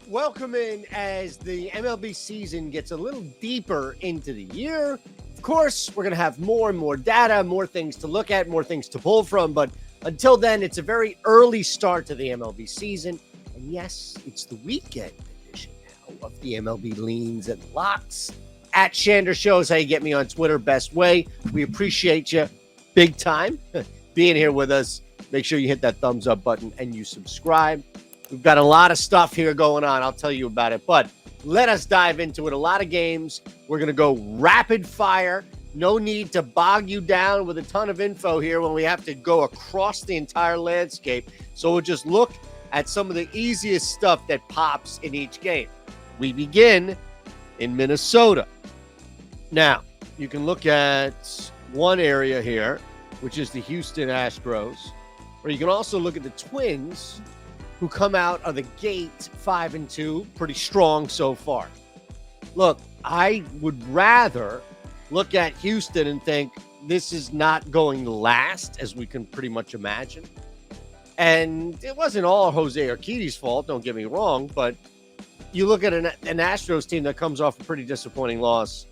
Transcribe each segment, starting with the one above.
Welcome in as the MLB season gets a little deeper into the year. Of course, we're going to have more and more data, more things to look at, more things to pull from. But until then, it's a very early start to the MLB season. And yes, it's the weekend edition now of the MLB Leans and Locks. At Shander Shows how you get me on Twitter, best way. We appreciate you big time being here with us. Make sure you hit that thumbs up button and you subscribe. We've got a lot of stuff here going on. I'll tell you about it. But let us dive into it. A lot of games. We're going to go rapid fire. No need to bog you down with a ton of info here when we have to go across the entire landscape. So we'll just look at some of the easiest stuff that pops in each game. We begin in Minnesota. Now, you can look at one area here, which is the Houston Astros, or you can also look at the Twins, who come out of the gate 5-2, pretty strong so far. Look, I would rather look at Houston and think this is not going to last, as we can pretty much imagine. And it wasn't all Jose Urquidy's fault, don't get me wrong, but you look at an Astros team that comes off a pretty disappointing loss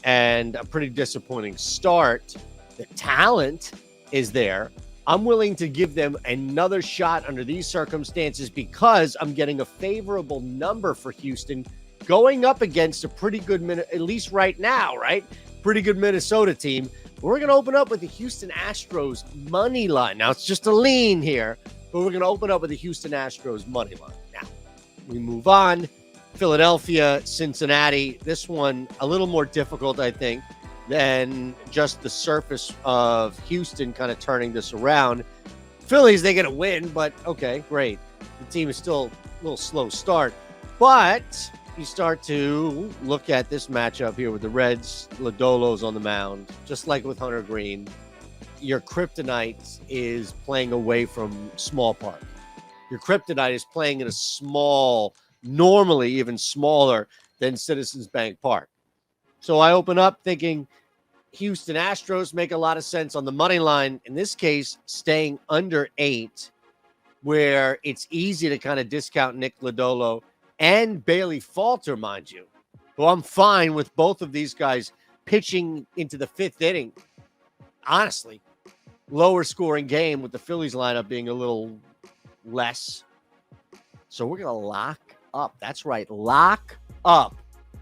and a pretty disappointing start. The talent is there. I'm willing to give them another shot under these circumstances because I'm getting a favorable number for Houston going up against a pretty good, at least right now, right? Pretty good Minnesota team. We're going to open up with the Houston Astros money line. Now, it's just a lean here, but we're going to open up with the Houston Astros money line. Now, we move on. Philadelphia, Cincinnati. This one a little more difficult, I think, than just the surface of Houston kind of turning this around. Phillies, they get a win, but okay, great. The team is still a little slow start. But you start to look at this matchup here with the Reds, Lodolo's on the mound, just like with Hunter Green. Your kryptonite is playing away from Small Park. Your kryptonite is playing in a small, normally even smaller than Citizens Bank Park. So I open up thinking Houston Astros make a lot of sense on the money line. In this case, staying under 8, where it's easy to kind of discount Nick Lodolo and Bailey Falter, mind you. Well, I'm fine with both of these guys pitching into the 5th inning. Honestly, lower scoring game with the Phillies lineup being a little less. So we're going to lock up. That's right. Lock up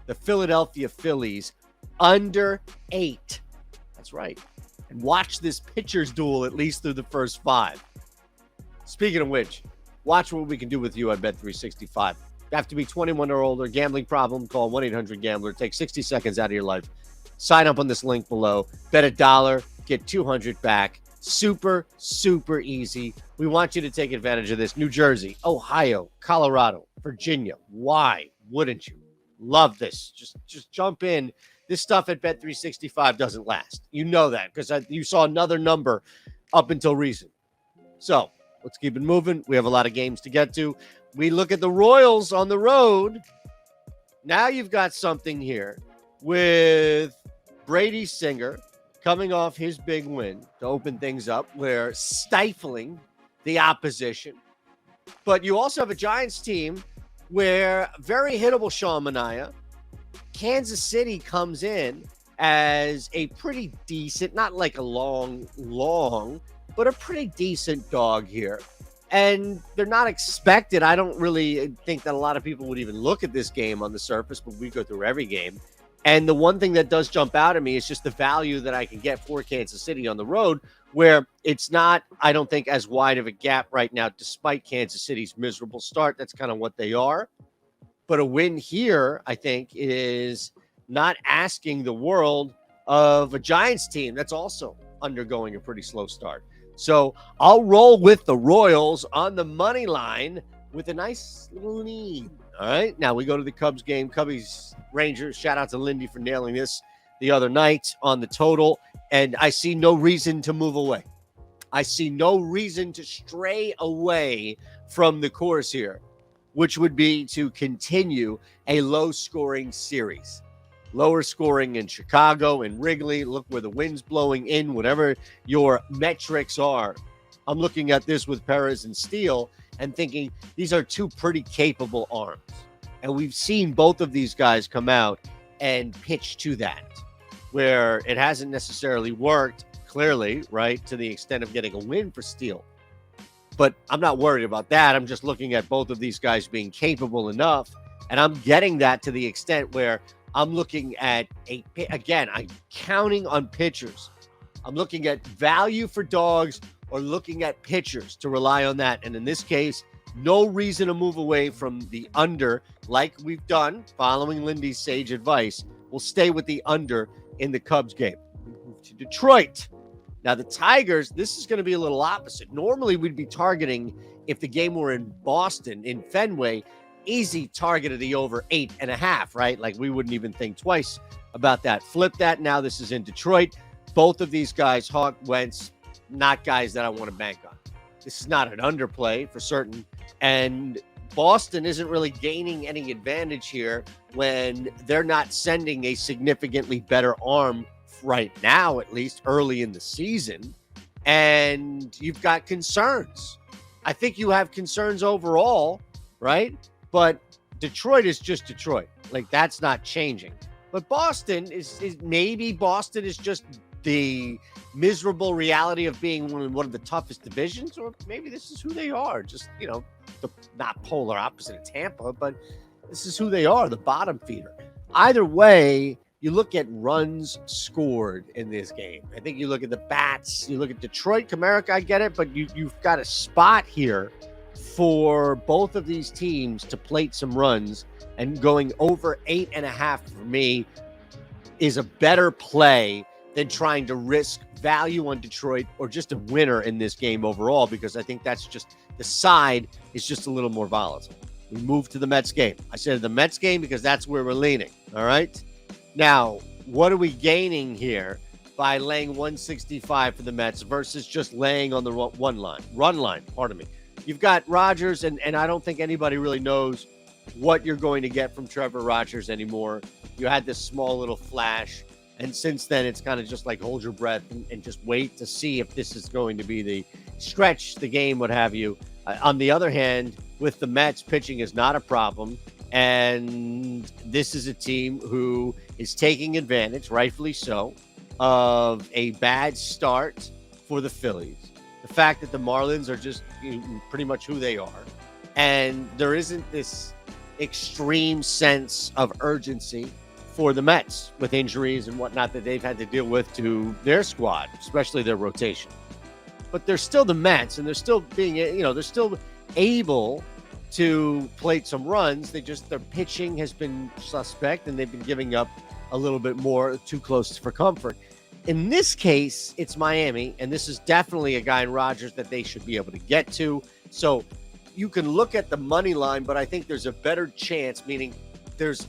the Philadelphia Phillies under 8. That's right. And watch this pitcher's duel at least through the first 5. Speaking of which, watch what we can do with you at Bet365. You have to be 21 or older. Gambling problem, call 1-800-GAMBLER. Take 60 seconds out of your life. Sign up on this link below. Bet $1, get 200 back. Super, super easy. We want you to take advantage of this. New Jersey, Ohio, Colorado, Virginia. Why wouldn't you? Love this. Just jump in. This stuff at Bet365 doesn't last. You know that because you saw another number up until recent. So let's keep it moving. We have a lot of games to get to. We look at the Royals on the road. Now you've got something here with Brady Singer coming off his big win to open things up. We're stifling the opposition. But you also have a Giants team where very hittable Sean Manaea. Kansas City comes in as a pretty decent, not like a long, but a pretty decent dog here. And they're not expected. I don't really think that a lot of people would even look at this game on the surface, but we go through every game. And the one thing that does jump out at me is just the value that I can get for Kansas City on the road, where it's not, I don't think, as wide of a gap right now, despite Kansas City's miserable start. That's kind of what they are. But a win here, I think, is not asking the world of a Giants team that's also undergoing a pretty slow start. So I'll roll with the Royals on the money line with a nice little lead. All right. Now we go to the Cubs game. Cubbies, Rangers. Shout out to Lindy for nailing this the other night on the total. And I see no reason to move away. I see no reason to stray away from the course here, which would be to continue a low-scoring series. Lower scoring in Chicago and Wrigley. Look where the wind's blowing in, whatever your metrics are. I'm looking at this with Perez and Steele and thinking these are two pretty capable arms. And we've seen both of these guys come out and pitch to that, where it hasn't necessarily worked, clearly, right, to the extent of getting a win for Steele. But I'm not worried about that. I'm just looking at both of these guys being capable enough. And I'm getting that to the extent where I'm looking at, I'm counting on pitchers. I'm looking at value for dogs or looking at pitchers to rely on that. And in this case, no reason to move away from the under like we've done following Lindy's sage advice. We'll stay with the under in the Cubs game. We move to Detroit. Now, the Tigers, this is going to be a little opposite. Normally, we'd be targeting, if the game were in Boston, in Fenway, easy target of the over 8.5, right? Like, we wouldn't even think twice about that. Flip that. Now, this is in Detroit. Both of these guys, Hawk, Wentz, not guys that I want to bank on. This is not an underplay for certain. And Boston isn't really gaining any advantage here when they're not sending a significantly better arm right now, at least early in the season. And you've got concerns. I think you have concerns overall, right? But Detroit is just Detroit. Like, that's not changing. But Boston is maybe Boston is just the miserable reality of being one of the toughest divisions, or maybe this is who they are. Just, the not polar opposite of Tampa, but this is who they are, the bottom feeder. Either way, you look at runs scored in this game. I think you look at the bats, you look at Detroit, Comerica, I get it, but you've got a spot here for both of these teams to plate some runs, and going over 8.5 for me is a better play than trying to risk value on Detroit or just a winner in this game overall, because I think that's just, the side is just a little more volatile. We move to the Mets game. I said the Mets game because that's where we're leaning, all right? Now, what are we gaining here by laying 165 for the Mets versus just laying on the run line, pardon me. You've got Rodgers, and I don't think anybody really knows what you're going to get from Trevor Rodgers anymore. You had this small little flash, and since then it's kind of just like hold your breath and just wait to see if this is going to be the stretch, the game, what have you. On the other hand, with the Mets, pitching is not a problem. And this is a team who is taking advantage, rightfully so, of a bad start for the Phillies. The fact that the Marlins are just pretty much who they are. And there isn't this extreme sense of urgency for the Mets with injuries and whatnot that they've had to deal with to their squad, especially their rotation. But they're still the Mets, and they're still being, they're still able to plate some runs. Their pitching has been suspect, and they've been giving up a little bit more, too close for comfort. In this case, it's Miami, and this is definitely a guy in Rodgers that they should be able to get to. So you can look at the money line, but I think there's a better chance, meaning there's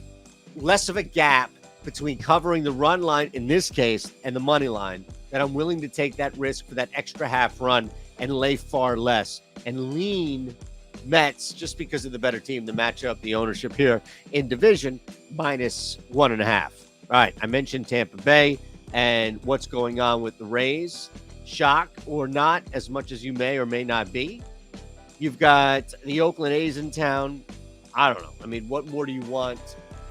less of a gap between covering the run line in this case and the money line, that I'm willing to take that risk for that extra half run and lay far less and lean Mets just because of the better team, the matchup, the ownership here in division, -1.5. All right, I mentioned Tampa Bay and what's going on with the Rays. Shock or not, as much as you may or may not be. You've got the Oakland A's in town. I don't know. I mean, what more do you want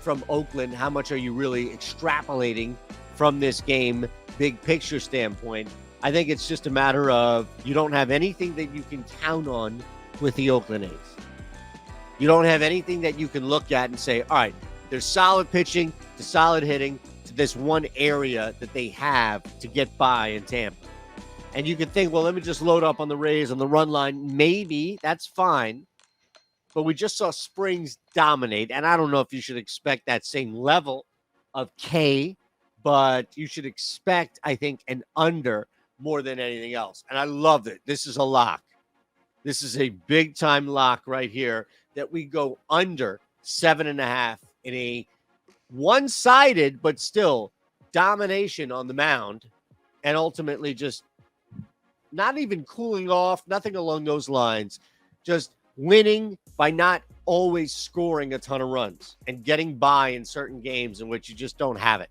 from Oakland? How much are you really extrapolating from this game, big picture standpoint? I think it's just a matter of you don't have anything that you can count on with the Oakland A's. You don't have anything that you can look at and say, all right, there's solid pitching to solid hitting to this one area that they have to get by in Tampa. And you can think, well, let me just load up on the Rays on the run line. Maybe that's fine. But we just saw Springs dominate. And I don't know if you should expect that same level of K, but you should expect, I think, an under more than anything else. And I love it. This is a lock. This is a big time lock right here that we go under 7.5 in a one-sided, but still domination on the mound. And ultimately just not even cooling off, nothing along those lines, just winning by not always scoring a ton of runs and getting by in certain games in which you just don't have it.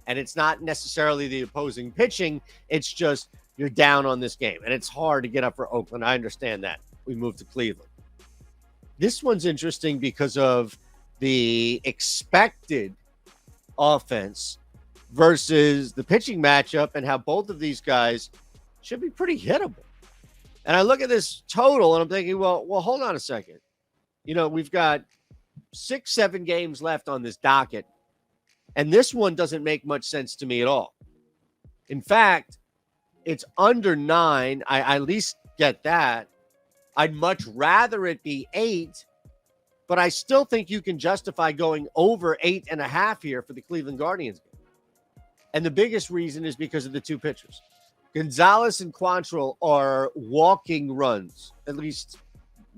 And it's not necessarily the opposing pitching. It's just you're down on this game. And it's hard to get up for Oakland. I understand that. We move to Cleveland. This one's interesting because of the expected offense versus the pitching matchup and how both of these guys should be pretty hittable. And I look at this total and I'm thinking, well, hold on a second. We've got 6-7 games left on this docket, and this one doesn't make much sense to me at all. In fact, it's under 9. I at least get that. I'd much rather it be 8, but I still think you can justify going over 8.5 here for the Cleveland Guardians game. And the biggest reason is because of the two pitchers. Gonzalez and Quantrill are walking runs, at least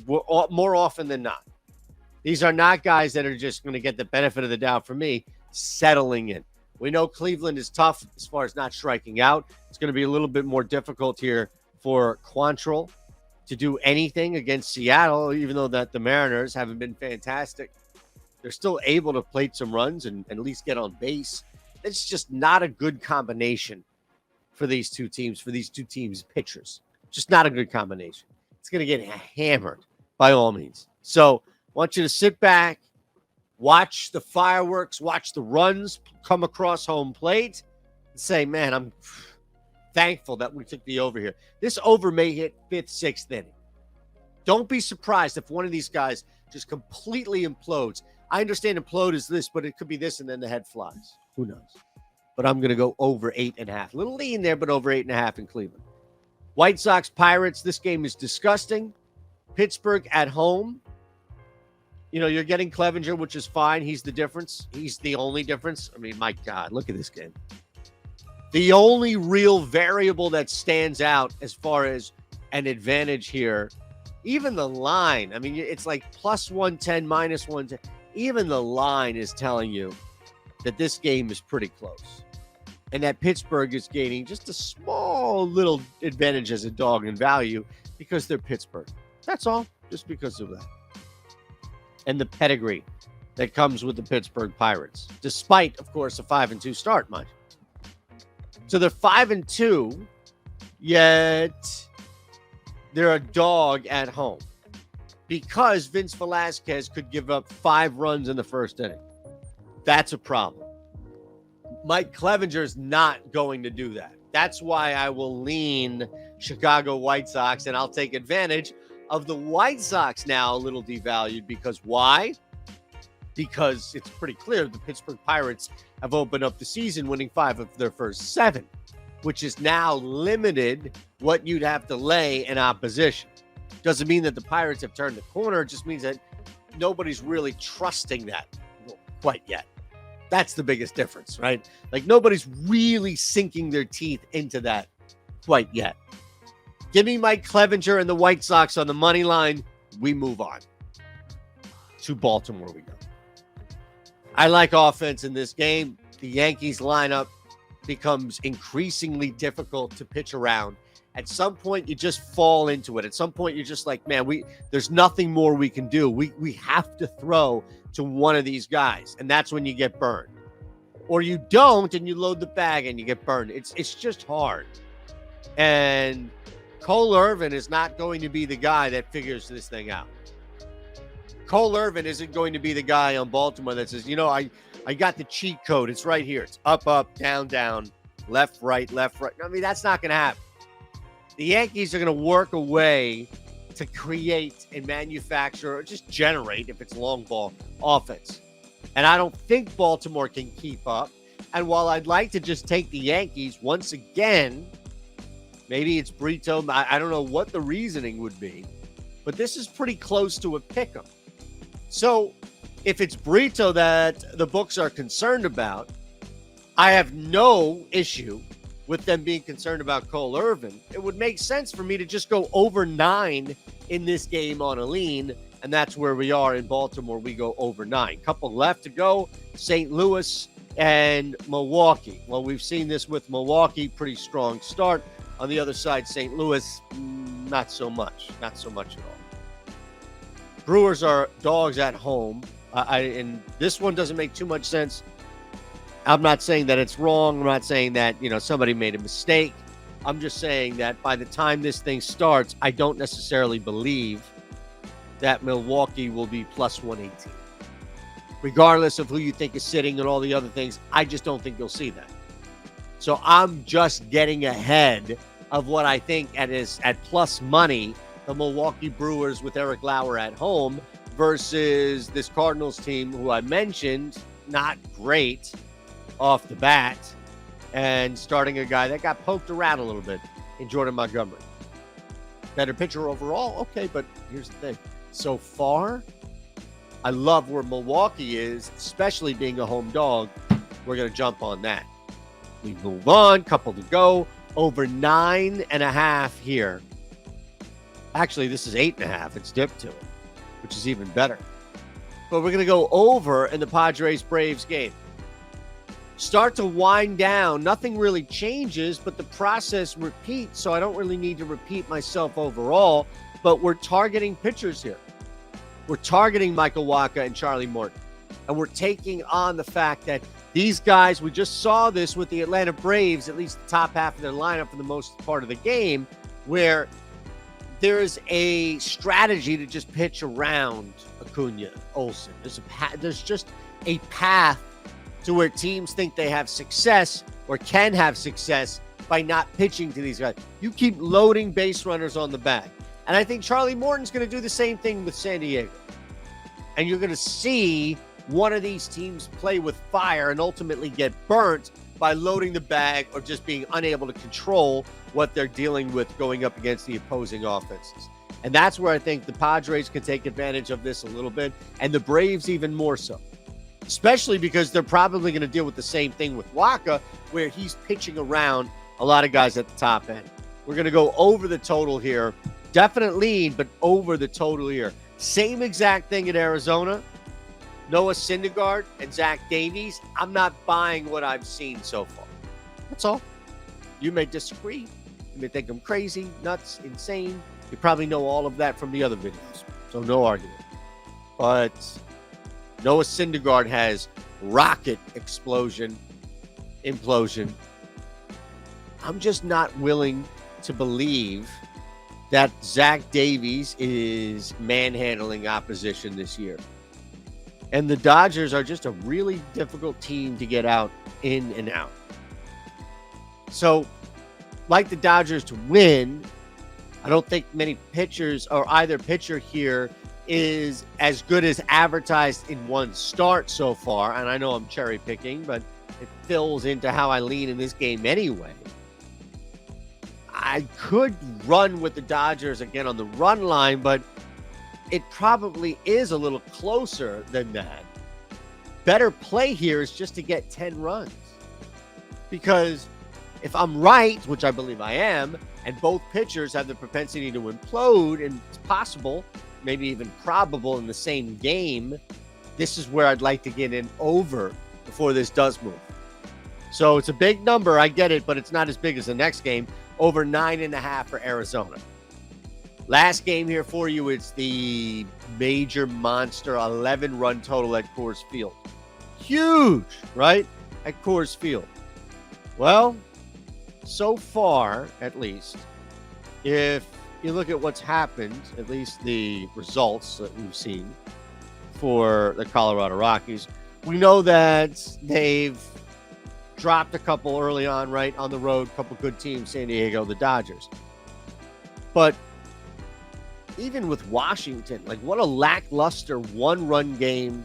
more often than not. These are not guys that are just going to get the benefit of the doubt for me settling in. We know Cleveland is tough as far as not striking out. It's going to be a little bit more difficult here for Quantrill to do anything against Seattle, even though that the Mariners haven't been fantastic. They're still able to plate some runs and at least get on base. It's just not a good combination for these two teams, pitchers. Just not a good combination. It's going to get hammered by all means. So I want you to sit back, watch the fireworks, watch the runs come across home plate, and say, man, I'm thankful that we took the over here. This over may hit 5th, 6th inning. Don't be surprised if one of these guys just completely implodes. I understand implode is this, but it could be this, and then the head flies. Who knows? But I'm going to go over 8.5. A little lean there, but over 8.5 in Cleveland. White Sox, Pirates. This game is disgusting. Pittsburgh at home. You're getting Clevenger, which is fine. He's the difference. He's the only difference. I mean, my God, look at this game. The only real variable that stands out as far as an advantage here, even the line. I mean, it's like plus 110, minus 110. Even the line is telling you that this game is pretty close and that Pittsburgh is gaining just a small little advantage as a dog in value because they're Pittsburgh. That's all, just because of that. And the pedigree that comes with the Pittsburgh Pirates, despite, of course, a 5-2 start, mind you. So they're 5-2, yet they're a dog at home because Vince Velasquez could give up 5 runs in the first inning. That's a problem. Mike Clevenger is not going to do that. That's why I will lean Chicago White Sox, and I'll take advantage of the White Sox now a little devalued. Because why? Because it's pretty clear the Pittsburgh Pirates have opened up the season winning 5 of their first 7, which has now limited what you'd have to lay in opposition. Doesn't mean that the Pirates have turned the corner. It just means that nobody's really trusting that quite yet. That's the biggest difference, right? Like nobody's really sinking their teeth into that quite yet. Give me Mike Clevenger and the White Sox on the money line. We move on. To Baltimore we go. I like offense in this game. The Yankees lineup becomes increasingly difficult to pitch around. At some point, you just fall into it. At some point, you're just like, man, there's nothing more we can do. We have to throw to one of these guys, and that's when you get burned. Or you don't, and you load the bag and you get burned. It's just hard. And Cole Irvin is not going to be the guy that figures this thing out. Cole Irvin isn't going to be the guy on Baltimore that says, I got the cheat code. It's right here. It's up, down, down, left, right, left, right. I mean, that's not going to happen. The Yankees are going to work a way to create and manufacture or just generate, if it's long ball, offense. And I don't think Baltimore can keep up. And while I'd like to just take the Yankees once again, maybe it's Brito. I don't know what the reasoning would be, but this is pretty close to a pick'em. So if it's Brito that the books are concerned about, I have no issue with them being concerned about Cole Irvin. It would make sense for me to just go over 9 in this game on a lean, and that's where we are in Baltimore. We go over 9. Couple left to go, St. Louis and Milwaukee. Well, we've seen this with Milwaukee, pretty strong start. On the other side, St. Louis, not so much at all. Brewers are dogs at home, and this one doesn't make too much sense. I'm not saying that it's wrong. I'm not saying that, somebody made a mistake. I'm just saying that by the time this thing starts, I don't necessarily believe that Milwaukee will be plus 118. regardless of who you think is sitting and all the other things. I just don't think you'll see that. So I'm just getting ahead of what I think at plus money, the Milwaukee Brewers with Eric Lauer at home versus this Cardinals team who I mentioned, not great off the bat, and starting a guy that got poked around a little bit in Jordan Montgomery. Better pitcher overall? Okay, but here's the thing. So far, I love where Milwaukee is, especially being a home dog. We're going to jump on that. We move on, couple to go. Over 9.5 here. Actually, this is 8.5. It's dipped to it, which is even better. But we're going to go over in the Padres-Braves game. Start to wind down. Nothing really changes, but the process repeats, so I don't really need to repeat myself overall. But we're targeting pitchers here. We're targeting Michael Wacha and Charlie Morton. And we're taking on the fact that these guys, we just saw this with the Atlanta Braves, at least the top half of their lineup for the most part of the game, where there's a strategy to just pitch around Acuna, Olsen. There's just a path to where teams think they have success or can have success by not pitching to these guys. You keep loading base runners on the bag. And I think Charlie Morton's going to do the same thing with San Diego. And you're going to see one of these teams play with fire and ultimately get burnt by loading the bag or just being unable to control what they're dealing with going up against the opposing offenses. And that's where I think the Padres can take advantage of this a little bit, and the Braves even more so. Especially because they're probably going to deal with the same thing with Wacha, where he's pitching around a lot of guys at the top end. We're going to go over the total here. Definite lead, but over the total here. Same exact thing in Arizona. Noah Syndergaard and Zach Davies. I'm not buying what I've seen so far. That's all. You may disagree. You may think I'm crazy, nuts, insane. You probably know all of that from the other videos, so no argument. But Noah Syndergaard has rocket explosion, implosion. I'm just not willing to believe that Zach Davies is manhandling opposition this year. And the Dodgers are just a really difficult team to get out, in and out. So, like the Dodgers to win, I don't think many pitchers or either pitcher here is as good as advertised in one start so far. And I know I'm cherry picking, but it fills into how I lean in this game anyway. I could run with the Dodgers again on the run line, but it probably is a little closer than that. Better play here is just to get 10 runs. Because if I'm right, which I believe I am, and both pitchers have the propensity to implode, and it's possible, maybe even probable in the same game, this is where I'd like to get in over before this does move. So it's a big number, I get it, but it's not as big as the next game. Over 9.5 for Arizona. Last game here for you, it's the major monster 11-run total at Coors Field. Huge, right? At Coors Field. Well, so far, at least, if you look at what's happened, at least the results that we've seen for the Colorado Rockies, we know that they've dropped a couple early on, right, on the road, couple good teams, San Diego, the Dodgers. But even with Washington, like what a lackluster one-run game.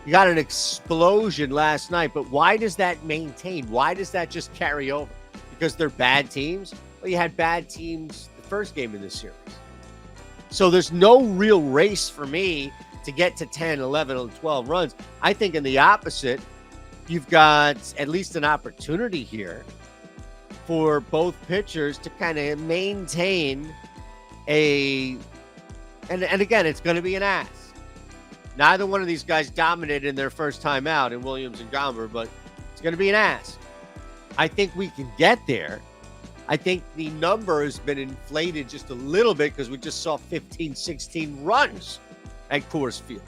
You got an explosion last night, but why does that maintain? Why does that just carry over? Because they're bad teams? Well, you had bad teams the first game in this series. So there's no real race for me to get to 10, 11, and 12 runs. I think in the opposite, you've got at least an opportunity here for both pitchers to kind of maintain and again, it's going to be an ass. Neither one of these guys dominated in their first time out in Williams and Gomber, but it's going to be an ass. I think we can get there. I think the number has been inflated just a little bit because we just saw 15, 16 runs at Coors Field.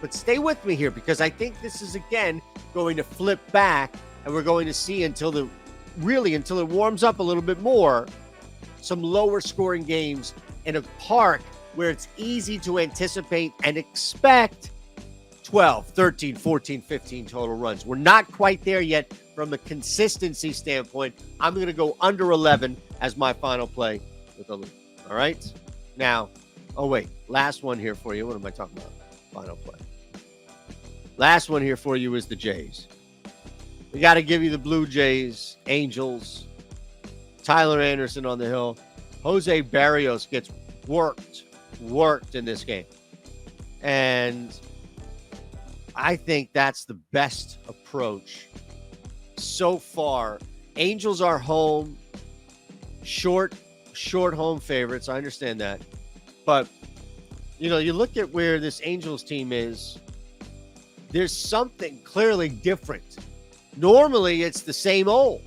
But stay with me here because I think this is, again, going to flip back, and we're going to see until it warms up a little bit more, some lower scoring games in a park where it's easy to anticipate and expect 12, 13, 14, 15 total runs. We're not quite there yet from a consistency standpoint. I'm going to go under 11 as my final play with a lead. All right? Now, last one here for you. What am I talking about? Final play. Last one here for you is the Jays. We got to give you the Blue Jays, Angels, Tyler Anderson on the hill. Jose Barrios gets worked in this game. And I think that's the best approach so far. Angels are home, short home favorites. I understand that. But, you look at where this Angels team is, there's something clearly different. Normally, it's the same old.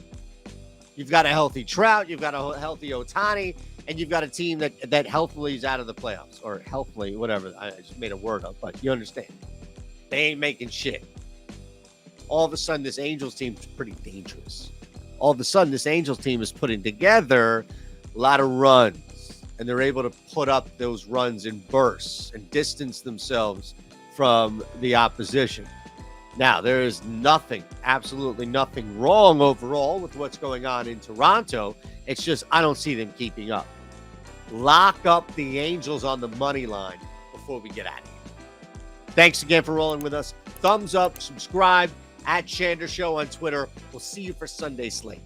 You've got a healthy Trout, you've got a healthy Ohtani, and you've got a team that healthily is out of the playoffs, or healthily, whatever. I just made a word up, but you understand. They ain't making shit. All of a sudden, this Angels team is pretty dangerous. All of a sudden, this Angels team is putting together a lot of runs, and they're able to put up those runs in bursts and distance themselves from the opposition. Now, there is absolutely nothing wrong overall with what's going on in Toronto. It's just I don't see them keeping up. Lock up the Angels on the money line before we get out of here. Thanks again for rolling with us. Thumbs up, subscribe, @Shander Show on Twitter. We'll see you for Sunday Slate.